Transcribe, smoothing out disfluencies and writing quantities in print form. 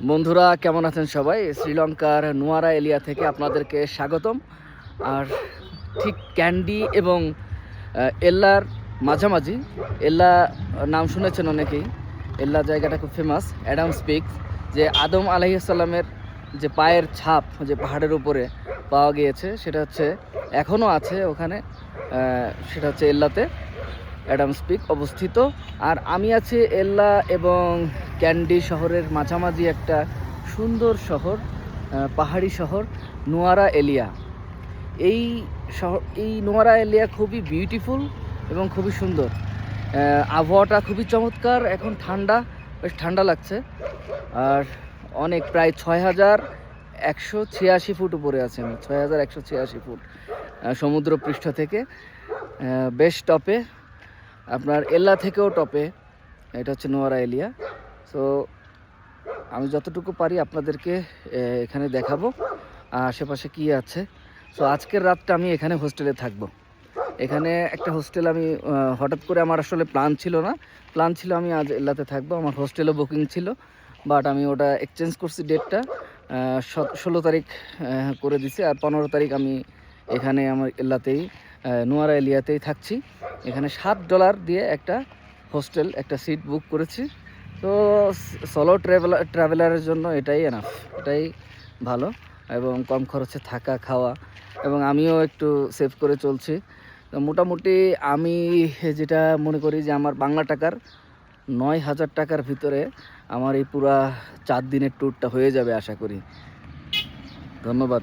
বন্ধুরা কেমন আছেন সবাই? শ্রীলঙ্কার নুয়ারা এলিয়া থেকে আপনাদেরকে স্বাগতম। আর ঠিক ক্যান্ডি এবং এল্লার মাঝামাঝি, এল্লা নাম শুনেছেন অনেকেই। এল্লা জায়গাটা খুব ফেমাস, অ্যাডামস পিক, যে আদম আলাইহিসসালামের যে পায়ের ছাপ যে পাহাড়ের উপরে পাওয়া গিয়েছে, সেটা হচ্ছে এখনও আছে ওখানে। সেটা হচ্ছে এল্লাতে, অ্যাডামস পিক অবস্থিত। আর আমি আছি এল্লা এবং ক্যান্ডি শহরের মাঝামাঝি একটা সুন্দর শহর, পাহাড়ি শহর নুয়ারা এলিয়া। এই শহর, এই নুয়ারা এলিয়া খুবই বিউটিফুল এবং খুবই সুন্দর। আবহাওয়াটা খুবই চমৎকার, এখন ঠান্ডা, বেশ ঠান্ডা লাগছে। আর অনেক, প্রায় 6186 ফুট উপরে আছে আমি, 6186 ফুট সমুদ্রপৃষ্ঠ থেকে, বেশ টপে। আপনার এল্লা থেকেও টপে, এটা হচ্ছে নুয়ারা এলিয়া। সো আমি যতটুকু পারি আপনাদেরকে এখানে দেখাবো আশেপাশে কী আছে। সো আজকের রাতটা আমি এখানে হোস্টেলে থাকবো। এখানে একটা হোস্টেল আমি হঠাৎ করে, আমার আসলে প্ল্যান ছিল আমি আজ এল্লাতে থাকবো। আমার হোস্টেলও বুকিং ছিল, বাট আমি ওটা এক্সচেঞ্জ করছি, ডেটটা 16 তারিখ করে দিছি। আর 15 তারিখ আমি এখানে আমার এল্লাতেই, নুয়ারা এলিয়াতেই থাকছি। এখানে $7 দিয়ে একটা হোস্টেল, একটা সিট বুক করেছি। তো সোলো ট্রাভেলারের জন্য এটাই এনাফ, এটাই ভালো এবং কম খরচে থাকা খাওয়া, এবং আমিও একটু সেভ করে চলছি। তো মোটামুটি আমি যেটা মনে করি যে আমার বাংলা টাকার 9,000 টাকার ভিতরে আমার এই পুরা 4 দিনের ট্যুরটা হয়ে যাবে আশা করি। ধন্যবাদ।